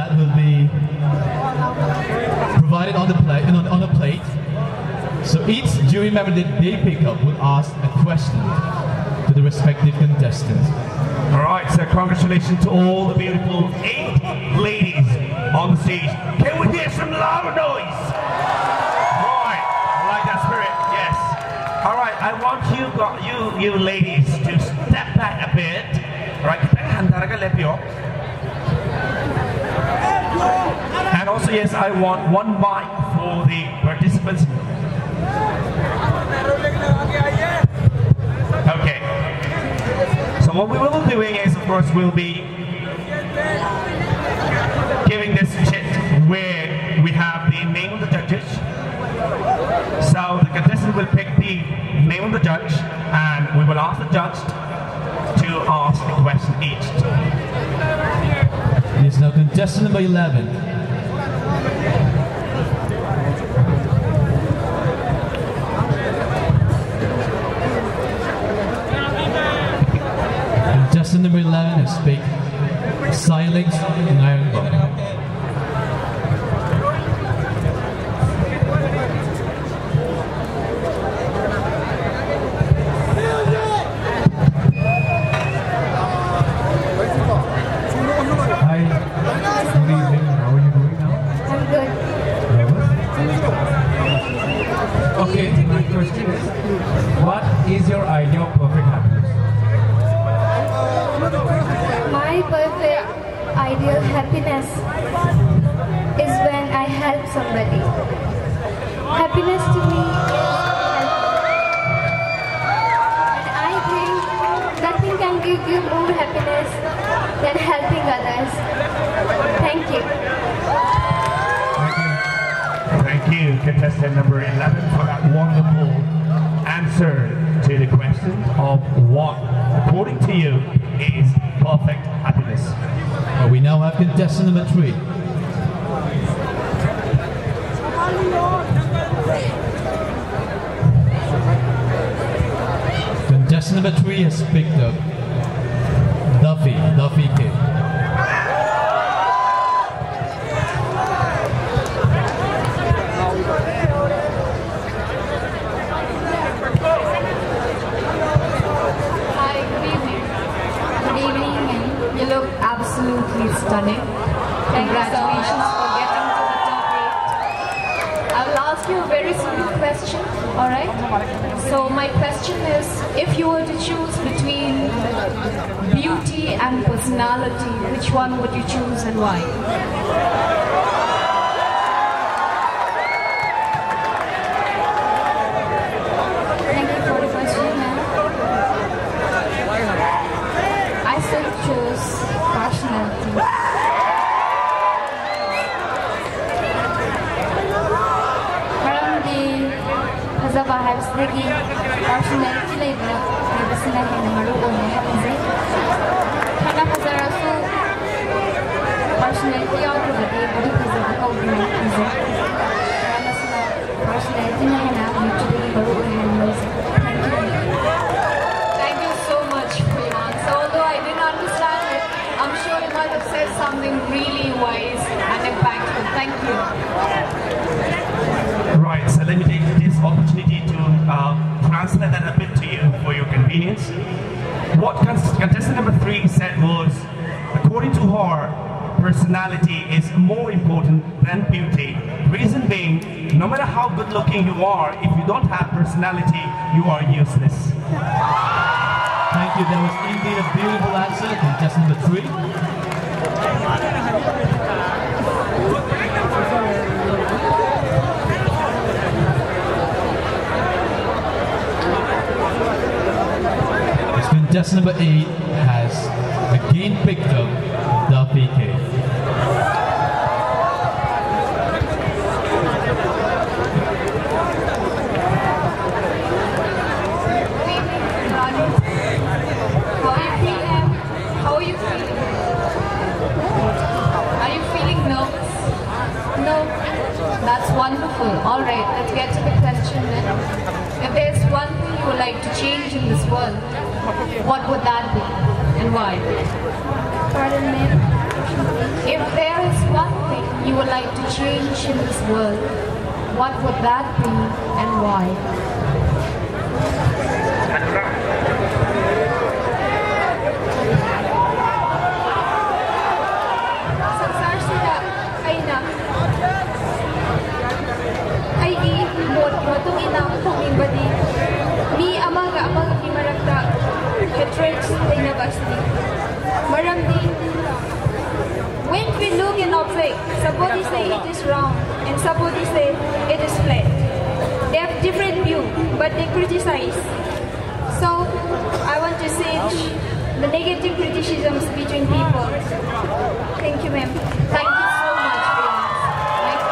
that will be provided on the plate. On a plate. So each jury member that they pick up will ask a question to the respective contestants. All right, so congratulations to all the beautiful 8 ladies on the stage. Can we hear some loud noise? Right, I like that spirit, yes. All right, I want you ladies to step back a bit. All right, and also, yes, I want one mic for the participants. Okay. So what we will be doing is, of course, we'll be giving this chit where we have the name of the judges. So the contestant will pick the name of the judge, and we will ask the judge to ask a question each. Yes, now contestant number 11. Contestant number 11 is speak silence in Iron Bar. Okay, my question is, what is your idea of perfect happiness? My perfect ideal happiness is when I help somebody. Happiness to me is help. And I think nothing can give you more happiness than helping others. Thank you. Thank you, contestant number 11, for that wonderful answer to the question of what, according to you, is perfect happiness. Well, we now have contestant number 3. Contestant number 3 has picked up Duffy K. You look absolutely stunning. Congratulations for getting to the top 8. I will ask you a very simple question, alright? So my question is, if you were to choose between beauty and personality, which one would you choose and why? Thank you for the question, ma'am. I still choose personality. Currently, Hazaba has taken personality label. Habisina hena maru ona habise. Kana Hazarasu personality out of the day, body Hazaba Ougri habise. Personality na hena mutually maru ona habise. Thank you so much for your answer. Although I didn't understand it, I'm sure you might have said something really wise and impactful. Thank you. Right, so let me take this opportunity to translate that a bit to you for your convenience. What contestant number 3 said was, according to her, personality is more important than beauty. Reason being, no matter how good looking you are, if you don't have personality, you are useless. Thank you, that was indeed a beautiful answer. Contestant number 3. Contestant number 8 has again picked up the PK. How are you feeling? Are you feeling nervous? No? That's wonderful. Alright, let's get to the question then. If there's one thing you would like to change in this world, what would that be and why? Pardon me. If there is one like to change in this world, what would that be and why? संसार से अइना अइगी मोट मतुंग इना थोंगिंबदी मी अमागा अमागा की मरक्ता hatred leina maramdi when we look in object, somebody say it is round and somebody say it is flat. They have different view, but they criticize. So I want to say the negative criticisms between people. Thank you, ma'am. Thank you so much, parents.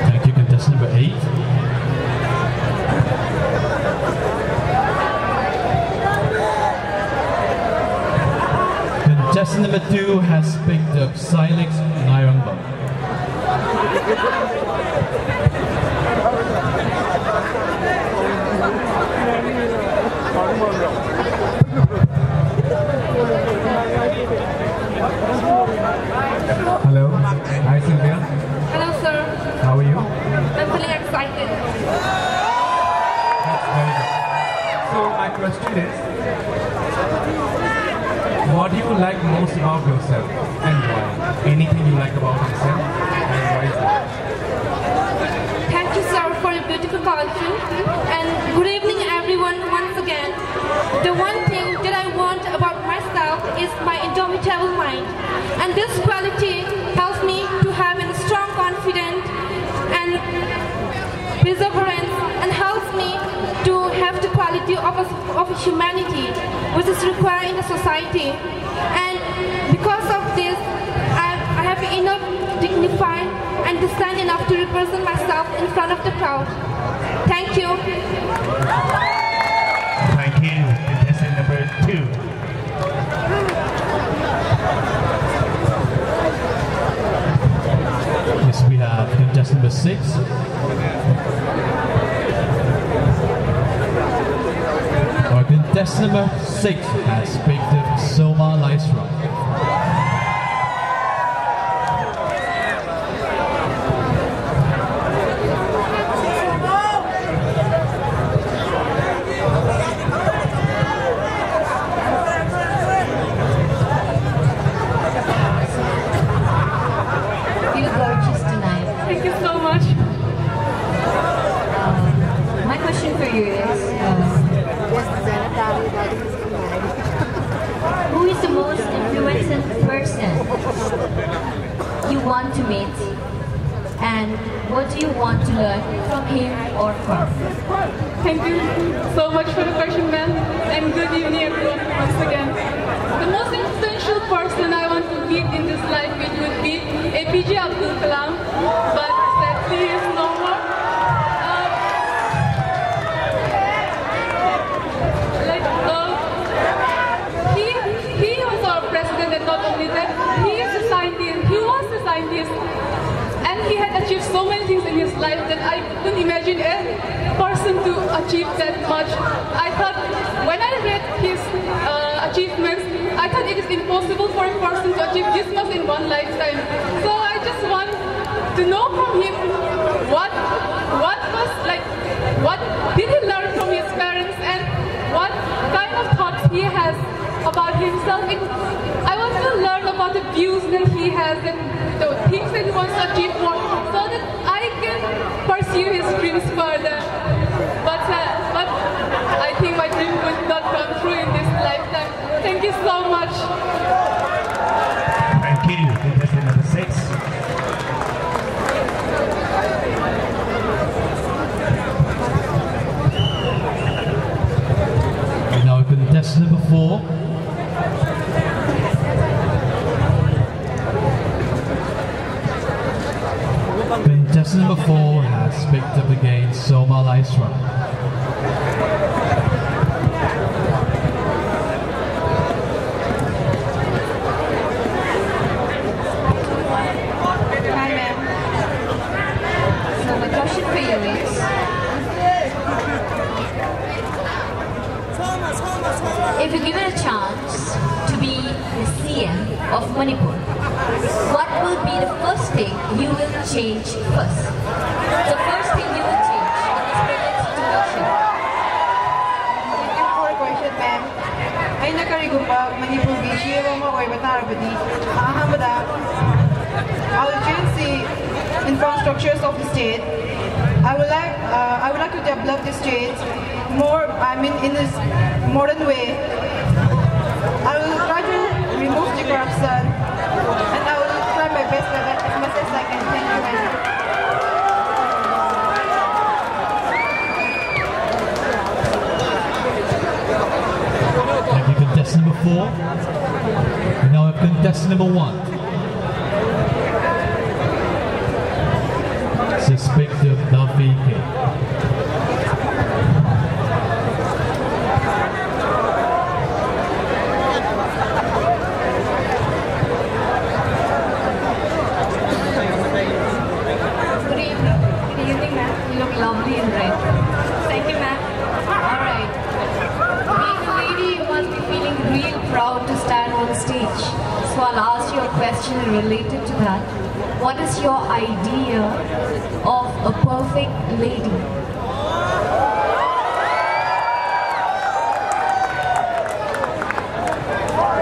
Thank you, contestant number 8. Contestant number 2 has picked up Silix Nairangba. Hello. Hi, Sylvia. Hello, sir. How are you? I'm feeling excited. That's very good. So my question is, what do you like most about yourself and why? Anything you like about yourself and why is that? Thank you, sir, for a beautiful question. And good evening, everyone, once again. The one thing that I want about myself is my indomitable mind. And this quality helps me to have a strong confidence and perseverance and helps me to have the quality of humanity which is required in the society. And because of this, I have enough dignified and to stand enough to represent myself in front of the crowd. Thank you. Thank you. Contestant number 2. Yes, we have contestant number 6. Our contestant number 6 has picked up Soma Lysra. Feel gorgeous tonight. Thank you so much. My question for you is, who is the most influential person you want to meet, and what do you want to learn from him or her? Thank you so much for the question, ma'am. And good evening, everyone, once again. The most influential person I want to meet in this life, it would be APJ Abdul Kalam, but sadly he is no more. He was our president, and not only that, he is a scientist. He was a scientist. And he had achieved so many things in his life that I couldn't imagine a person to achieve that much. I thought, when I read his achievements, I thought it is impossible for a person to achieve this much in one lifetime. So I just want to know from him what did he learn from his parents, and what kind of thoughts he has about himself. I want to learn about the views that he has and the things that he wants to achieve more, so that I can pursue his dreams further. But I think my dream would not come true in this lifetime. Thank you so much. Thank you. Contestant number 6. And now contestant number 4. Contestant number 4 has picked up again Soma Lysra. Hi, ma'am. So my question for you is, if you're given a chance to be the CM of Manipur, what will be the first thing you will change first? The first thing you will change in this present situation. Thank you for the question, ma'am. Aina karigumba Manipur gi shiro ma oiba tarabadi ahamada I will change the infrastructures of the state. I would like to develop the state more, in this modern way. I will try to remove the corruption and I will try my best as much as I can. Thank you, ma'am. Thank you, contestant number 4. We now have contestant number 1. Suspected Nafike. Good evening, ma'am. You look lovely in red. Thank you, ma'am. Alright. Being a lady, you must be feeling real proud to stand on stage. So I'll ask you a question related to that. What is your idea of a perfect lady?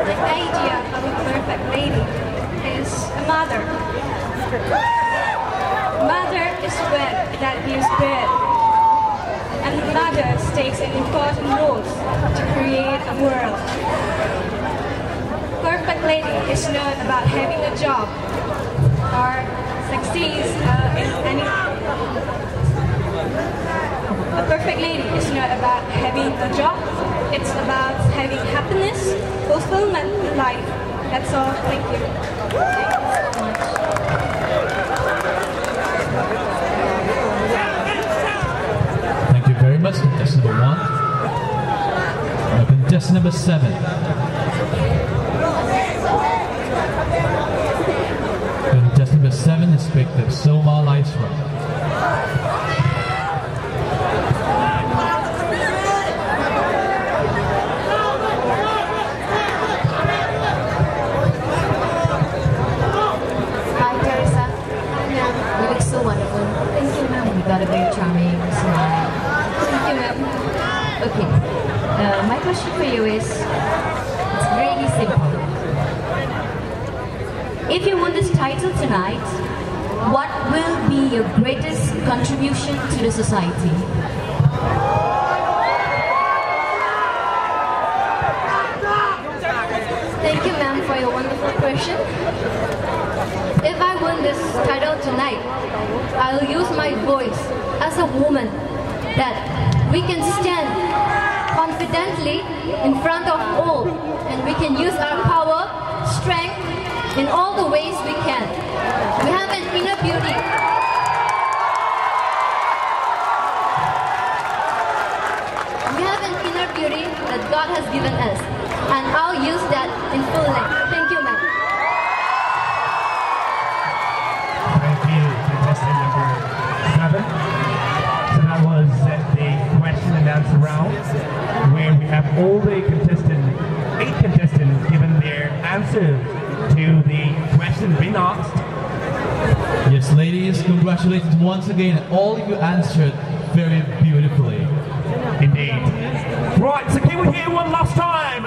The idea of a perfect lady is a mother. Mother is where that gives birth. And mothers takes an important role to create a world. Perfect lady is not about having a job or succeeds in any. A perfect lady is not about having a job. It's about having happiness, fulfillment in life. That's all. Thank you. Thank you very much, contestant number 1. Now, contestant number 7. Contestant number 7 is picked up Soma Lysra. Hi, Teresa. You look so wonderful. Thank you, ma'am. You got a very charming smile. Thank you, ma'am. Okay. My question for you is, it's really simple. If you won this title tonight, what will be your greatest contribution to the society? Thank you, ma'am, for your wonderful question. If I win this title tonight, I'll use my voice as a woman that we can stand confidently in front of all, and we can use our power, strength in all the ways we can. We have an inner beauty. We have an inner beauty that God has given us, and I'll use that in full length. Thank you, ma'am. Thank you, contestant number 7. So that was the question and answer round, where we have all the 8 contestants given their answers to the question being asked. Yes, ladies, congratulations once again. All of you answered very beautifully. Indeed. Right, so can we hear one last time?